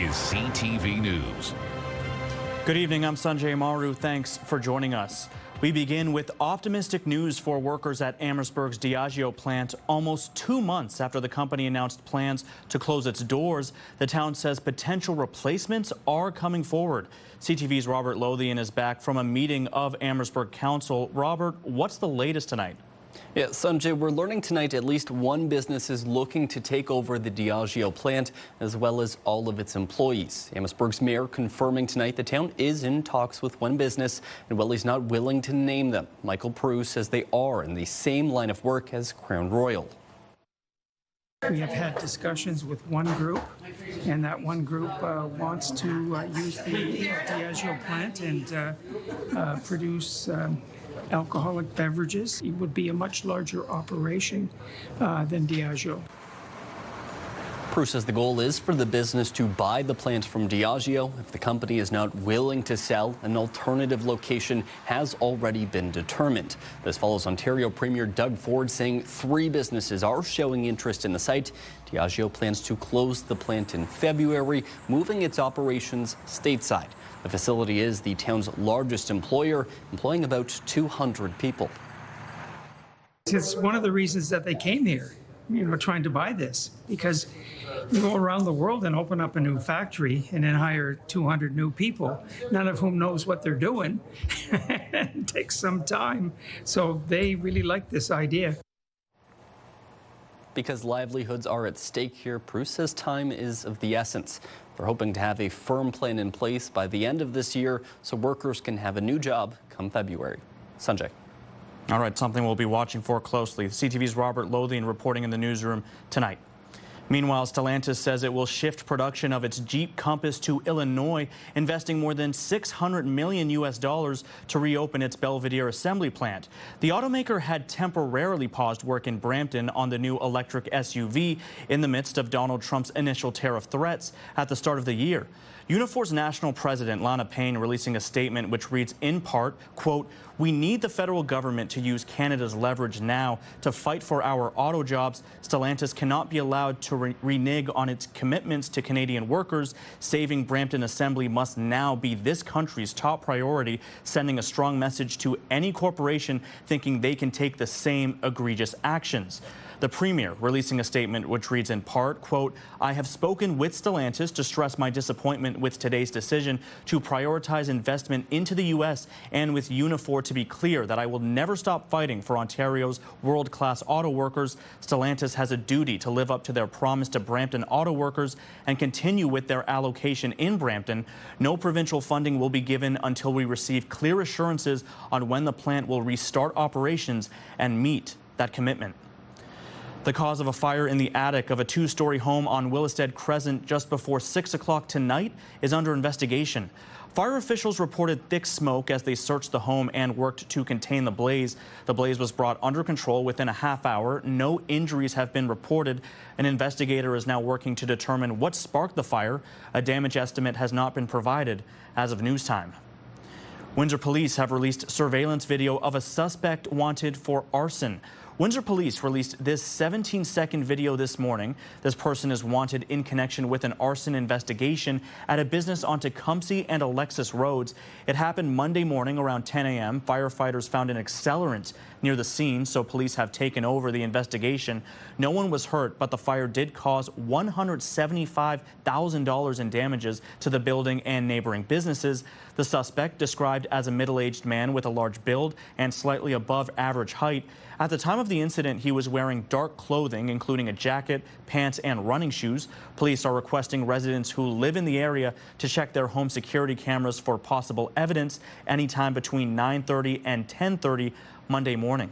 is CTV News. Good evening, I'm Sanjay. Maru. Thanks for joining us. We begin with optimistic news for workers at Amherstburg's Diageo plant. Almost 2 months after the company announced plans to close its doors, the town says potential replacements are coming forward. CTV's Robert Lothian is back from a meeting of Amherstburg Council. Robert, what's the latest tonight? Yeah, Sanjay, we're learning tonight at least one business is looking to take over the Diageo plant, as well as all of its employees. Amherstburg's mayor confirming tonight the town is in talks with one business, and while he's not willing to name them, Michael Prue says they are in the same line of work as Crown Royal. We have had discussions with one group, and that one group wants to use the Diageo plant and produce alcoholic beverages. It would be a much larger operation than Diageo. Prue says the goal is for the business to buy the plant from Diageo. If the company is not willing to sell, an alternative location has already been determined. This follows Ontario Premier Doug Ford saying 3 businesses are showing interest in the site. Diageo plans to close the plant in February, moving its operations stateside. The facility is the town's largest employer, employing about 200 people. It's one of the reasons that they came here, trying to buy this, because you go around the world and open up a new factory and then hire 200 new people, none of whom knows what they're doing. It takes some time. So they really like this idea. Because livelihoods are at stake here, Prue says time is of the essence. They're hoping to have a firm plan in place by the end of this year so workers can have a new job come February. Sanjay. All right, something we'll be watching for closely. CTV's Robert Lothian reporting in the newsroom tonight. Meanwhile, Stellantis says it will shift production of its Jeep Compass to Illinois, investing more than $600 million to reopen its Belvidere assembly plant. The automaker had temporarily paused work in Brampton on the new electric SUV in the midst of Donald Trump's initial tariff threats at the start of the year. Unifor's national president, Lana Payne, releasing a statement which reads in part, quote, "We need the federal government to use Canada's leverage now to fight for our auto jobs. Stellantis cannot be allowed to renege on its commitments to Canadian workers. Saving Brampton Assembly must now be this country's top priority, sending a strong message to any corporation thinking they can take the same egregious actions." The Premier releasing a statement which reads in part, quote, "I have spoken with Stellantis to stress my disappointment with today's decision to prioritize investment into the U.S. and with Unifor to be clear that I will never stop fighting for Ontario's world-class auto workers. Stellantis has a duty to live up to their promise to Brampton auto workers and continue with their allocation in Brampton. No provincial funding will be given until we receive clear assurances on when the plant will restart operations and meet that commitment." The cause of a fire in the attic of a 2-story home on Willisted Crescent just before 6 o'clock tonight is under investigation. Fire officials reported thick smoke as they searched the home and worked to contain the blaze. The blaze was brought under control within a half hour. No injuries have been reported. An investigator is now working to determine what sparked the fire. A damage estimate has not been provided as of news time. Windsor police have released surveillance video of a suspect wanted for arson. Windsor police released this 17-second video this morning. This person is wanted in connection with an arson investigation at a business on Tecumseh and Alexis Roads. It happened Monday morning around 10 a.m. Firefighters found an accelerant near the scene, so police have taken over the investigation. No one was hurt, but the fire did cause $175,000 in damages to the building and neighboring businesses. The suspect, described as a middle-aged man with a large build and slightly above average height. At the time of the incident, he was wearing dark clothing, including a jacket, pants, and running shoes. Police are requesting residents who live in the area to check their home security cameras for possible evidence anytime between 9:30 and 10:30 Monday morning.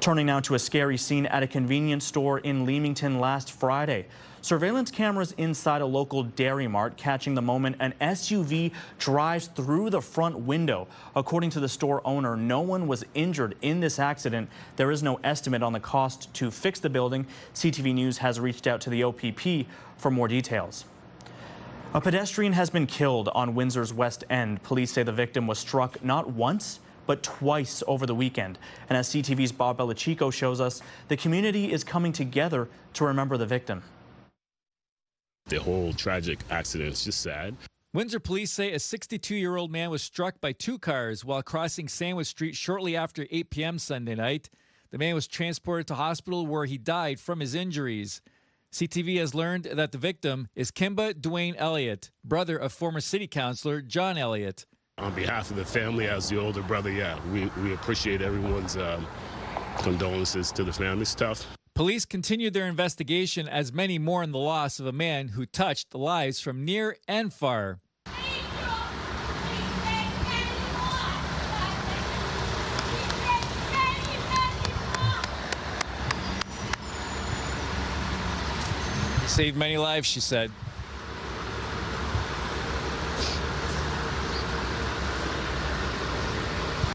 Turning now to a scary scene at a convenience store in Leamington last Friday. Surveillance cameras inside a local Dairy Mart catching the moment an SUV drives through the front window. According to the store owner, no one was injured in this accident. There is no estimate on the cost to fix the building. CTV News has reached out to the OPP for more details. A pedestrian has been killed on Windsor's West End. Police say the victim was struck not once, but twice over the weekend. And as CTV's Bob Belichico shows us, the community is coming together to remember the victim. The whole tragic accident is just sad. Windsor police say a 62-year-old man was struck by two cars while crossing Sandwich Street shortly after 8 p.m. Sunday night. The man was transported to hospital where he died from his injuries. CTV has learned that the victim is Kimba Dwayne Elliott, brother of former city councillor John Elliott. On behalf of the family, as the older brother, we appreciate everyone's condolences to the family. It's tough. Police continued their investigation as many mourn the loss of a man who touched the lives from near and far. Saved many lives, she said.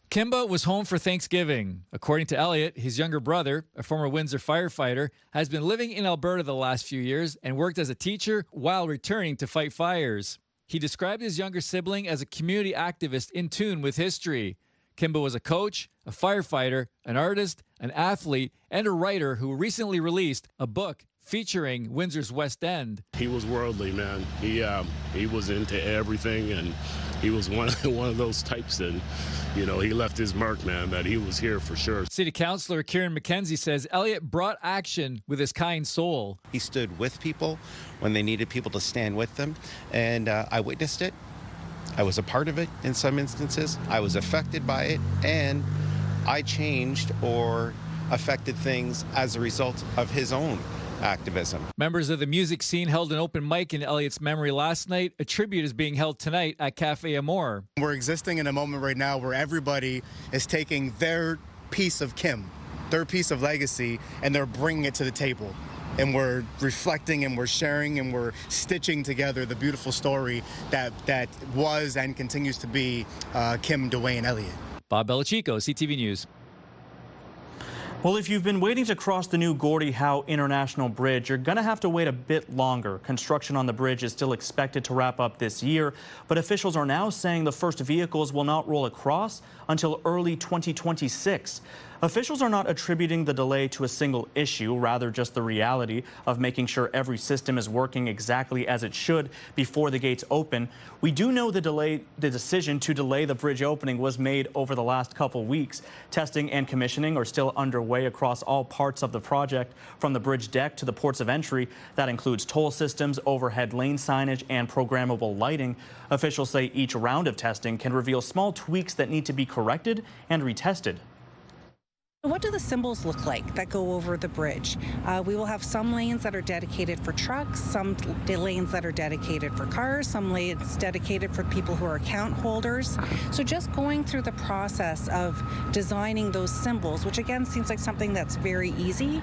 Kimba was home for Thanksgiving. According to Elliott, his younger brother, a former Windsor firefighter, has been living in Alberta the last few years and worked as a teacher while returning to fight fires. He described his younger sibling as a community activist in tune with history. Kimba was a coach, a firefighter, an artist, an athlete, and a writer who recently released a book featuring Windsor's West End. He was worldly, man. He was into everything, and he was one of those types, and he left his mark, man, that he was here for sure. City Councillor Kieran McKenzie says Elliott brought action with his kind soul. He stood with people when they needed people to stand with them, and I witnessed it. I was a part of it in some instances. I was affected by it, and I changed or affected things as a result of his own activism. Members of the music scene held an open mic in Elliott's memory last night. A tribute is being held tonight at Cafe Amor. We're existing in a moment right now where everybody is taking their piece of Kim, their piece of legacy, and they're bringing it to the table. And we're reflecting and we're sharing and we're stitching together the beautiful story that was and continues to be Kim Dwayne Elliott. Bob Belichico, CTV News. Well, if you've been waiting to cross the new Gordie Howe International Bridge, you're going to have to wait a bit longer. Construction on the bridge is still expected to wrap up this year, but officials are now saying the first vehicles will not roll across until early 2026. Officials are not attributing the delay to a single issue, rather just the reality of making sure every system is working exactly as it should before the gates open. We do know the decision to delay the bridge opening was made over the last couple weeks. Testing and commissioning are still underway across all parts of the project, from the bridge deck to the ports of entry. That includes toll systems, overhead lane signage, and programmable lighting. Officials say each round of testing can reveal small tweaks that need to be corrected and retested. What do the symbols look like that go over the bridge? We will have some lanes that are dedicated for trucks, some lanes that are dedicated for cars, some lanes dedicated for people who are account holders. So just going through the process of designing those symbols, which again seems like something that's very easy.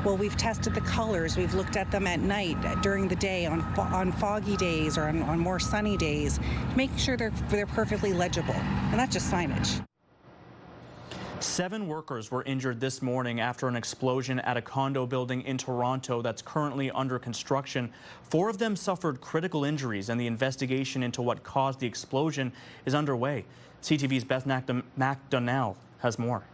Well, we've tested the colors, we've looked at them at night, during the day, on foggy days or on more sunny days, to make sure they're perfectly legible. And that's just signage. 7 workers were injured this morning after an explosion at a condo building in Toronto that's currently under construction. 4 of them suffered critical injuries, and the investigation into what caused the explosion is underway. CTV's Beth McDonnell has more.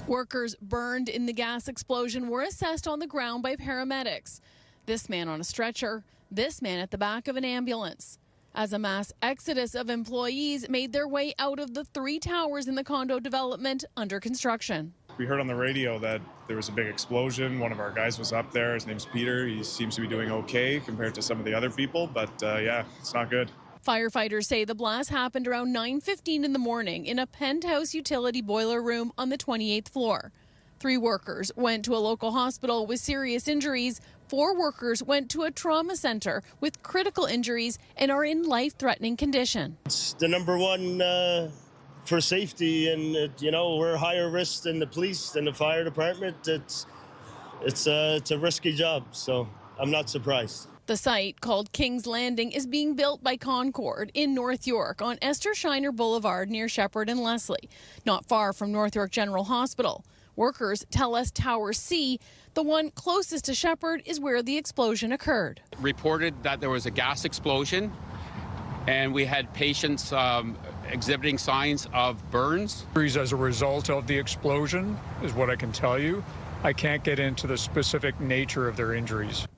Workers burned in the gas explosion were assessed on the ground by paramedics. This man on a stretcher, this man at the back of an ambulance. As a mass exodus of employees made their way out of the 3 towers in the condo development under construction. We heard on the radio that there was a big explosion. One of our guys was up there. His name's Peter. He seems to be doing okay compared to some of the other people, but yeah, it's not good. Firefighters say the blast happened around 9:15 in the morning in a penthouse utility boiler room on the 28th floor. 3 workers went to a local hospital with serious injuries. 4 workers went to a trauma center with critical injuries and are in life-threatening condition. It's the number one for safety, and we're higher risk than the police and the fire department. It's a risky job, so I'm not surprised. The site, called King's Landing, is being built by Concord in North York on Esther Shiner Boulevard near Shepherd and Leslie, not far from North York General Hospital. Workers tell us Tower C, the one closest to Shepherd, is where the explosion occurred. Reported that there was a gas explosion, and we had patients exhibiting signs of burns. As a result of the explosion is what I can tell you. I can't get into the specific nature of their injuries.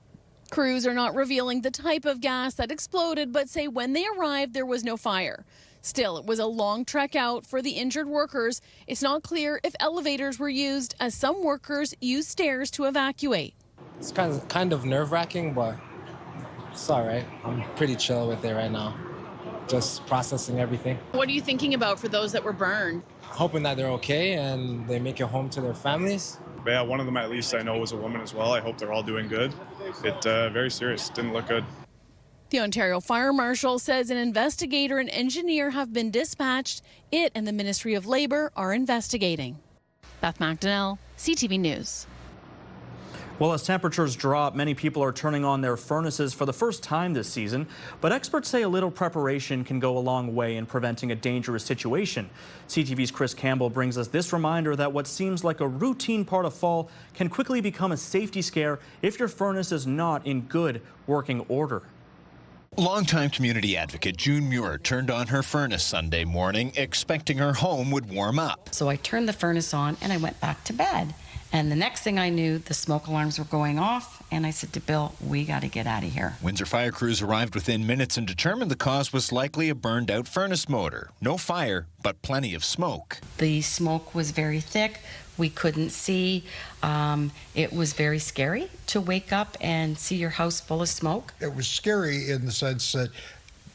Crews are not revealing the type of gas that exploded, but say when they arrived, there was no fire. Still, it was a long trek out for the injured workers. It's not clear if elevators were used, as some workers used stairs to evacuate. It's kind of nerve-wracking, but it's all right. I'm pretty chill with it right now. Just processing everything. What are you thinking about for those that were burned? Hoping that they're okay and they make it home to their families. Yeah, one of them at least I know was a woman as well. I hope they're all doing good. It very serious. Didn't look good. The Ontario Fire Marshal says an investigator and engineer have been dispatched. It and the Ministry of Labour are investigating. Beth McDonnell, CTV News. Well, as temperatures drop, many people are turning on their furnaces for the first time this season. But experts say a little preparation can go a long way in preventing a dangerous situation. CTV's Chris Campbell brings us this reminder that what seems like a routine part of fall can quickly become a safety scare if your furnace is not in good working order. Longtime community advocate June Muir turned on her furnace Sunday morning, expecting her home would warm up. So I turned the furnace on and I went back to bed. And the next thing I knew, the smoke alarms were going off, and I said to Bill, we got to get out of here. Windsor fire crews arrived within minutes and determined the cause was likely a burned-out furnace motor. No fire, but plenty of smoke. The smoke was very thick. We couldn't see. It was very scary to wake up and see your house full of smoke. It was scary in the sense that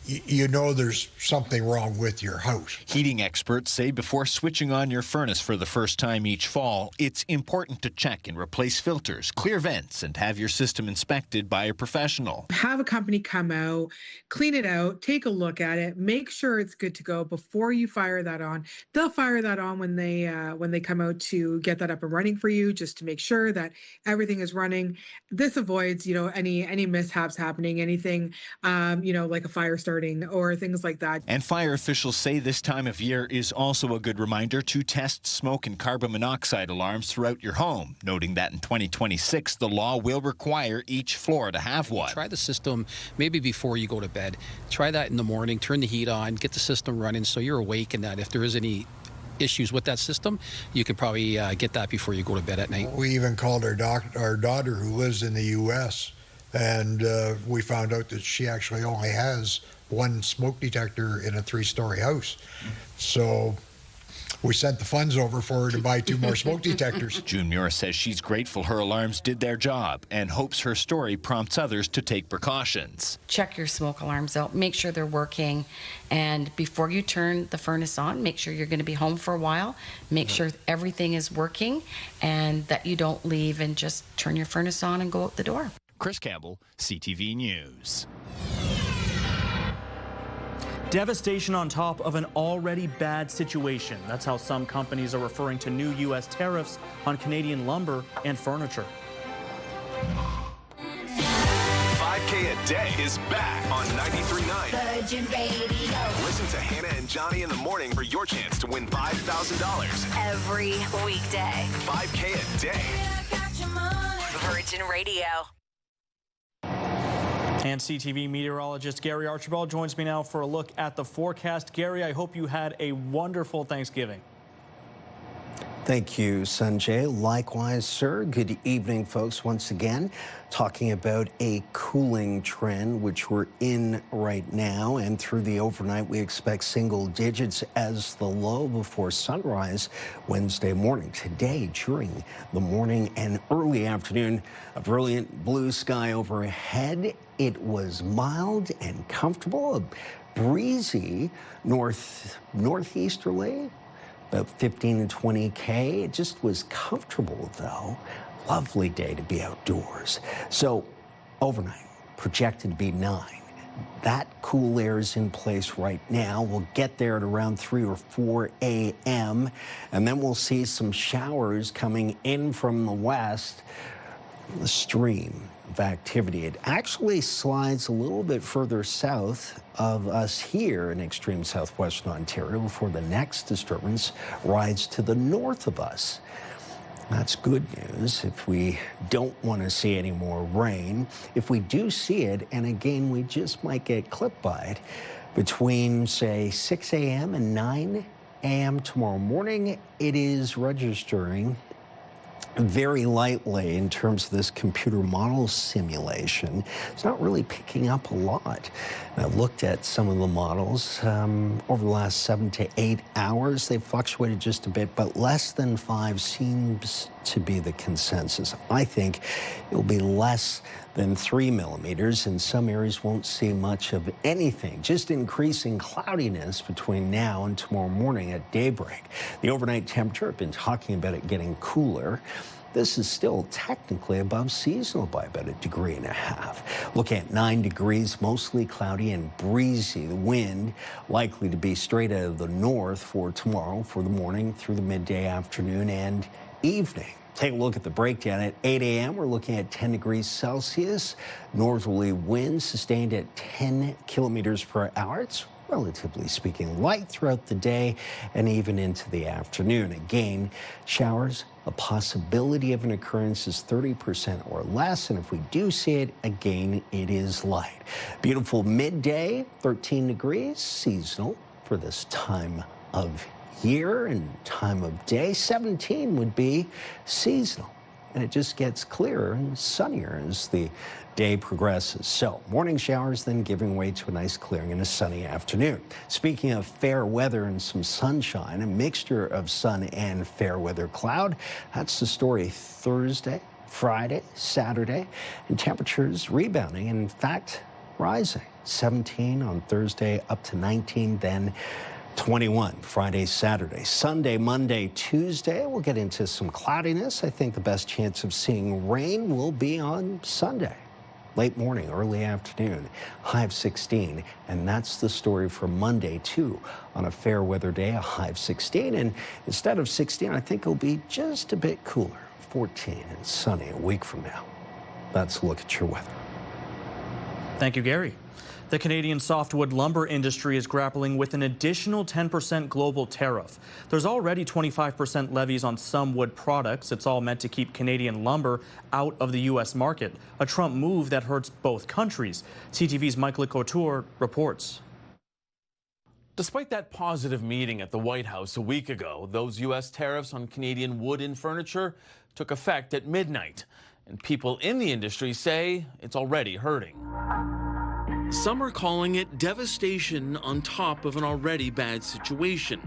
you know there's something wrong with your house. Heating experts say before switching on your furnace for the first time each fall, it's important to check and replace filters, clear vents, and have your system inspected by a professional. Have a company come out, clean it out, take a look at it, make sure it's good to go before you fire that on. They'll fire that on when they come out to get that up and running for you, just to make sure that everything is running. This avoids, any mishaps happening, anything, like a fire starting or things like that. And fire officials say this time of year is also a good reminder to test smoke and carbon monoxide alarms throughout your home, noting that in 2026, the law will require each floor to have one. Try the system maybe before you go to bed. Try that in the morning, turn the heat on, get the system running so you're awake, and that if there is any issues with that system, you can probably get that before you go to bed at night. We even called our daughter who lives in the U.S., and we found out that she actually only has one smoke detector in a 3-story house. So we sent the funds over for her to buy 2 more smoke detectors. June Muir says she's grateful her alarms did their job and hopes her story prompts others to take precautions. Check your smoke alarms out, make sure they're working, and before you turn the furnace on, make sure you're going to be home for a while, make sure everything is working, and that you don't leave and just turn your furnace on and go out the door. Chris Campbell, CTV News. Devastation on top of an already bad situation. That's how some companies are referring to new U.S. tariffs on Canadian lumber and furniture. 5K a day is back on 93.9. Virgin Radio. Listen to Hannah and Johnny in the morning for your chance to win $5,000. Every weekday. 5K a day. Virgin Radio. And CTV meteorologist Gary Archibald joins me now for a look at the forecast. Gary, I hope you had a wonderful Thanksgiving. Thank you, Sanjay. Likewise, sir. Good evening, folks. Once again, talking about a cooling trend, which we're in right now. And through the overnight, we expect single digits as the low before sunrise Wednesday morning. Today, during the morning and early afternoon, a brilliant blue sky overhead. It was mild and comfortable, a breezy northeasterly. About 15 to 20 K. It just was comfortable, though. Lovely day to be outdoors. So overnight, projected to be 9. That cool air is in place right now. We'll get there at around 3 or 4 a.m. And then we'll see some showers coming in from the west. The stream of activity. It actually slides a little bit further south of us here in extreme southwestern Ontario before the next disturbance rides to the north of us. That's good news if we don't want to see any more rain. If we do see it, and again, we just might get clipped by it, between, say, 6 a.m. and 9 a.m. tomorrow morning, it is registering very lightly in terms of this computer model simulation. It's not really picking up a lot. I've looked at some of the models over the last 7 to 8 hours. They've fluctuated just a bit, but less than 5 seems to be the consensus. I think it'll be less than 3 millimeters, and some areas won't see much of anything, just increasing cloudiness between now and tomorrow morning at daybreak. The overnight temperature, I've been talking about it getting cooler. This is still technically above seasonal by about 1.5 degrees. Looking at 9 degrees, mostly cloudy and breezy. The wind likely to be straight out of the north for tomorrow, for the morning through the midday, afternoon, and evening. Take a look at the breakdown. At 8 a.m., we're looking at 10 degrees Celsius. Northerly winds sustained at 10 kilometers per hour. It's relatively speaking light throughout the day and even into the afternoon. Again, showers, a possibility of an occurrence is 30% or less, and if we do see it, again, it is light. Beautiful midday, 13 degrees, seasonal for this time of year and time of day. 17 would be seasonal, and it just gets clearer and sunnier as the day progresses. So morning showers, then giving way to a nice clearing and a sunny afternoon. Speaking of fair weather and some sunshine, a mixture of sun and fair weather cloud. That's the story Thursday, Friday, Saturday, and temperatures rebounding, and in fact rising. 17 on Thursday, up to 19, then 21 Friday, Saturday, Sunday, Monday, Tuesday. We'll get into some cloudiness. I think the best chance of seeing rain will be on Sunday. Late morning, early afternoon, high of 16. And that's the story for Monday, too. On a fair weather day, a high of 16. And instead of 16, I think it'll be just a bit cooler, 14 and sunny a week from now. That's a look at your weather. Thank you, Gary. The Canadian softwood lumber industry is grappling with an additional 10% global tariff. There's already 25% levies on some wood products. It's all meant to keep Canadian lumber out of the U.S. market, a Trump move that hurts both countries. CTV's Michael Couture reports. Despite that positive meeting at the White House a week ago, those U.S. tariffs on Canadian wood and furniture took effect at midnight. And people in the industry say it's already hurting. Some are calling it devastation on top of an already bad situation.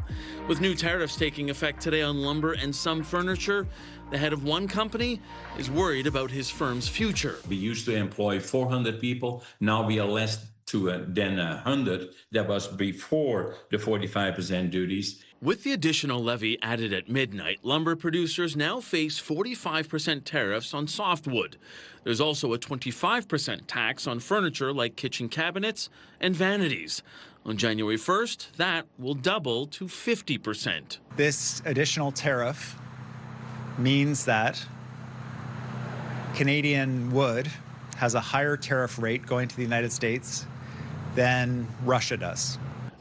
With new tariffs taking effect today on lumber and some furniture, the head of one company is worried about his firm's future. We used to employ 400 people. Now we are less than 100. That was before the 45% duties. With the additional levy added at midnight, lumber producers now face 45% tariffs on softwood. There's also a 25% tax on furniture like kitchen cabinets and vanities. On January 1st, that will double to 50%. This additional tariff means that Canadian wood has a higher tariff rate going to the United States than Russia does.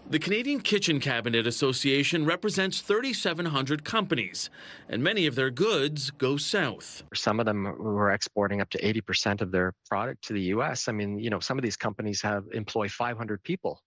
The Canadian Kitchen Cabinet Association represents 3,700 companies, and many of their goods go south. Some of them were exporting up to 80% of their product to the U.S. I mean, you know, some of these companies employ 500 people,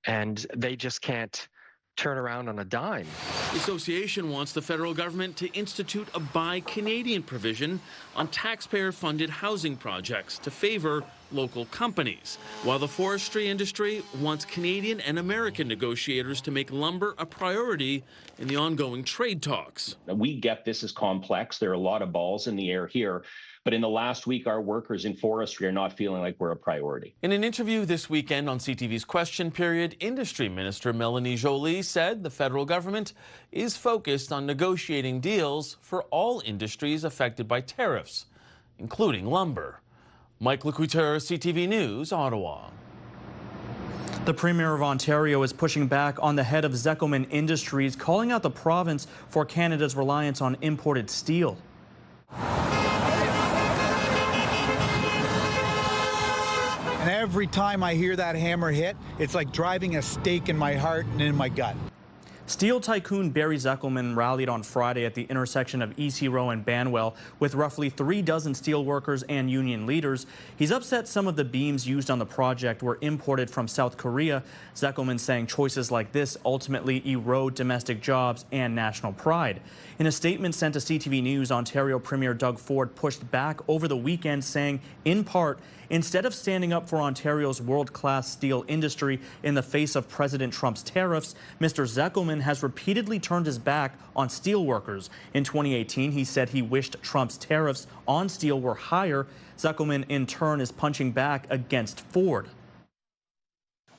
and they just can't turn around on a dime. The association wants the federal government to institute a Buy Canadian provision on taxpayer-funded housing projects to favor local companies, while the forestry industry wants Canadian and American negotiators to make lumber a priority in the ongoing trade talks. We get this is complex. There are a lot of balls in the air here. But in the last week, our workers in forestry are not feeling like we're a priority. In an interview this weekend on CTV's Question Period, Industry Minister Melanie Joly said the federal government is focused on negotiating deals for all industries affected by tariffs, including lumber. Mike Couture, CTV News, Ottawa. The Premier of Ontario is pushing back on the head of Zekelman Industries, calling out the province for Canada's reliance on imported steel. And every time I hear that hammer hit, it's like driving a stake in my heart and in my gut. Steel tycoon Barry Zeckelman rallied on Friday at the intersection of EC Row and Banwell with roughly 3 dozen steel workers and union leaders. He's upset some of the beams used on the project were imported from South Korea. Zeckelman saying choices like this ultimately erode domestic jobs and national pride. In a statement sent to CTV News, Ontario Premier Doug Ford pushed back over the weekend, saying, in part, instead of standing up for Ontario's world-class steel industry in the face of President Trump's tariffs, Mr. Zeckelman has repeatedly turned his back on steel workers. In 2018, he said he wished Trump's tariffs on steel were higher. Zeckelman, in turn, is punching back against Ford.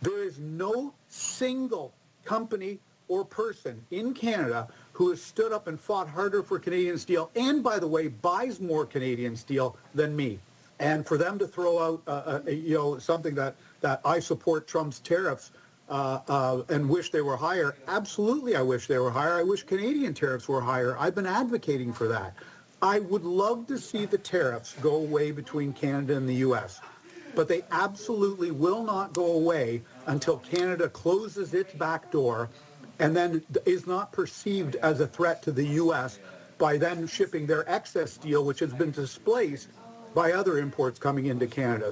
There is no single company or person in Canada who has stood up and fought harder for Canadian steel and, by the way, buys more Canadian steel than me. And for them to throw out, something that I support Trump's tariffs and wish they were higher, absolutely I wish they were higher. I wish Canadian tariffs were higher. I've been advocating for that. I would love to see the tariffs go away between Canada and the U.S., but they absolutely will not go away until Canada closes its back door and then is not perceived as a threat to the U.S. by them shipping their excess steel, which has been displaced by other imports coming into Canada.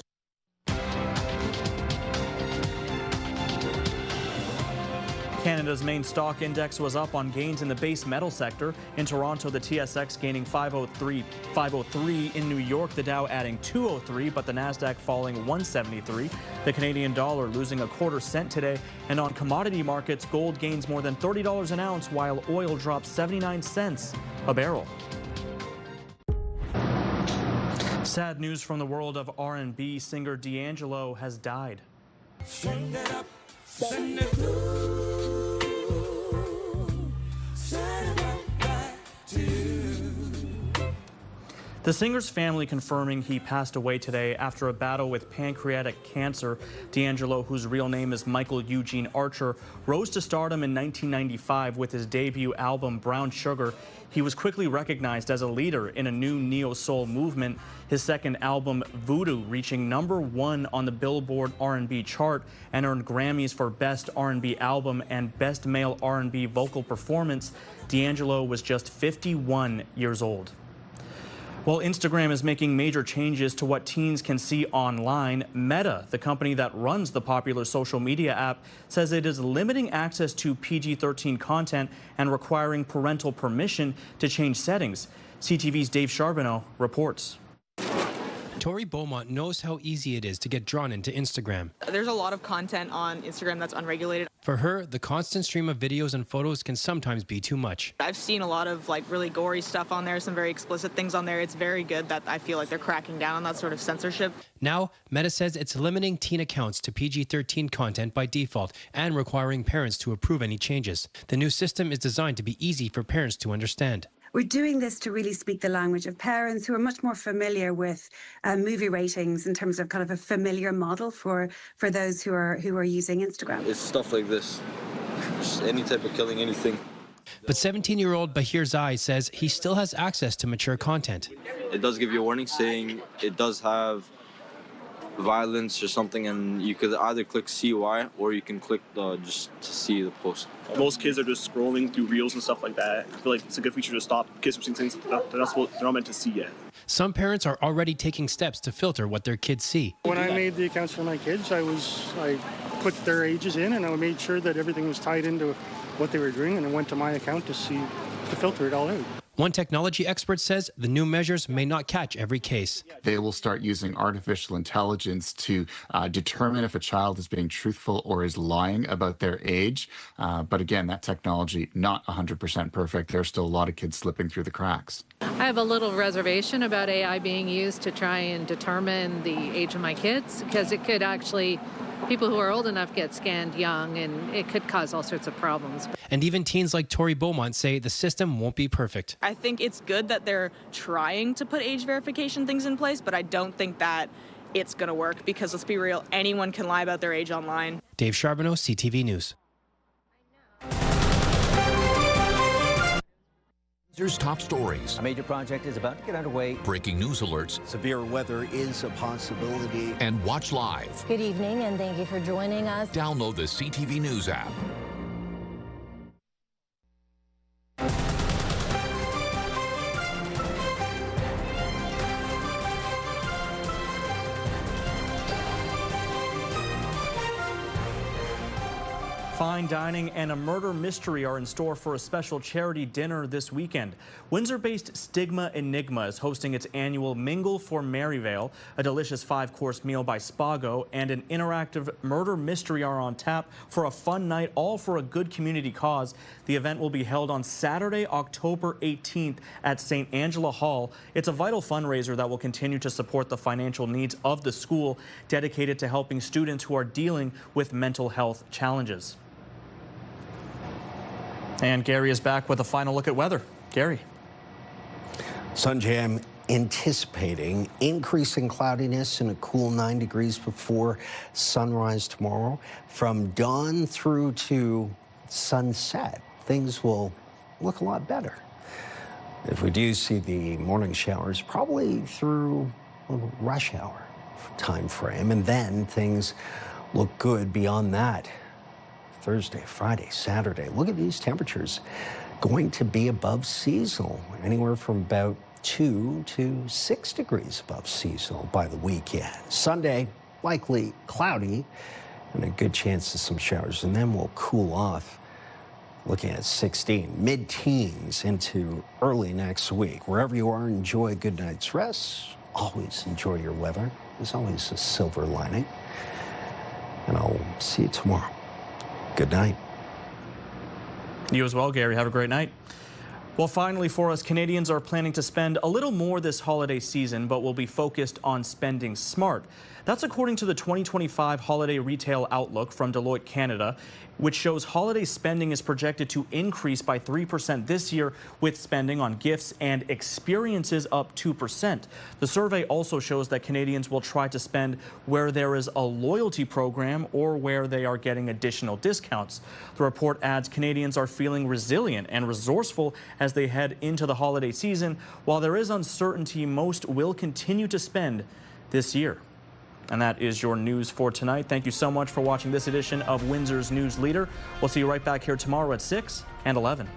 Canada's main stock index was up on gains in the base metal sector. In Toronto, the TSX gaining 503. In New York, the Dow adding 203, but the Nasdaq falling 173. The Canadian dollar losing a quarter cent today. And on commodity markets, gold gains more than $30 an ounce, while oil drops 79 cents a barrel. Sad news from the world of R&B. Singer D'Angelo has died. Send it up, send it through. Send it up back to you. The singer's family confirming he passed away today after a battle with pancreatic cancer. D'Angelo, whose real name is Michael Eugene Archer, rose to stardom in 1995 with his debut album Brown Sugar. He was quickly recognized as a leader in a new neo-soul movement. His second album, Voodoo, reaching #1 on the Billboard R&B chart and earned Grammys for Best R&B Album and Best Male R&B Vocal Performance. D'Angelo was just 51 years old. While Instagram is making major changes to what teens can see online, Meta, the company that runs the popular social media app, says it is limiting access to PG-13 content and requiring parental permission to change settings. CTV's Dave Charbonneau reports. Tori Beaumont knows how easy it is to get drawn into Instagram. There's a lot of content on Instagram that's unregulated. For her, the constant stream of videos and photos can sometimes be too much. I've seen a lot of really gory stuff on there, some very explicit things on there. It's very good that I feel like they're cracking down on that sort of censorship. Now, Meta says it's limiting teen accounts to PG-13 content by default and requiring parents to approve any changes. The new system is designed to be easy for parents to understand. We're doing this to really speak the language of parents who are much more familiar with movie ratings in terms of kind of a familiar model for those who are using Instagram. It's stuff like this, just any type of killing, anything. But 17-year-old Bahir Zai says he still has access to mature content. It does give you a warning saying it does have violence or something, and you could either click CY or you can click just to see the post. Most kids are just scrolling through reels and stuff like that. I feel like it's a good feature to stop kids from seeing things they're not meant to see yet. Some parents are already taking steps to filter what their kids see. When I made the accounts for my kids, I put their ages in and I made sure that everything was tied into what they were doing, and I went to my account to filter it all out. One technology expert says the new measures may not catch every case. They will start using artificial intelligence to determine if a child is being truthful or is lying about their age. But again, that technology not 100% perfect. There's still a lot of kids slipping through the cracks. I have a little reservation about AI being used to try and determine the age of my kids, because it could actually, people who are old enough get scanned young, and it could cause all sorts of problems. And even teens like Tori Beaumont say the system won't be perfect. I think it's good that they're trying to put age verification things in place, but I don't think that it's going to work, because let's be real, anyone can lie about their age online. Dave Charbonneau, CTV News. Windsor's top stories. A major project is about to get underway. Breaking news alerts. Severe weather is a possibility. And watch live. Good evening, and thank you for joining us. Download the CTV News app. Fine dining and a murder mystery are in store for a special charity dinner this weekend. Windsor-based Stigma Enigma is hosting its annual Mingle for Maryvale. A delicious 5-course meal by Spago and an interactive murder mystery are on tap for a fun night, all for a good community cause. The event will be held on Saturday, October 18th at St. Angela Hall. It's a vital fundraiser that will continue to support the financial needs of the school, dedicated to helping students who are dealing with mental health challenges. And Gary is back with a final look at weather. Gary. Sanjay, I'm anticipating increasing cloudiness and a cool 9 degrees before sunrise tomorrow. From dawn through to sunset, things will look a lot better. If we do see the morning showers, probably through a rush hour time frame, and then things look good beyond that. Thursday, Friday, Saturday. Look at these temperatures going to be above seasonal, anywhere from about 2 to 6 degrees above seasonal by the weekend. Sunday, likely cloudy and a good chance of some showers, and then we'll cool off. Looking at 16, mid-teens into early next week. Wherever you are, enjoy a good night's rest. Always enjoy your weather. There's always a silver lining. And I'll see you tomorrow. Good night. You as well, Gary. Have a great night. Well, finally for us, Canadians are planning to spend a little more this holiday season, but will be focused on spending smart. That's according to the 2025 Holiday Retail Outlook from Deloitte Canada, which shows holiday spending is projected to increase by 3% this year, with spending on gifts and experiences up 2%. The survey also shows that Canadians will try to spend where there is a loyalty program or where they are getting additional discounts. The report adds Canadians are feeling resilient and resourceful as they head into the holiday season. While there is uncertainty, most will continue to spend this year. And that is your news for tonight. Thank you so much for watching this edition of Windsor's News Leader. We'll see you right back here tomorrow at 6 and 11.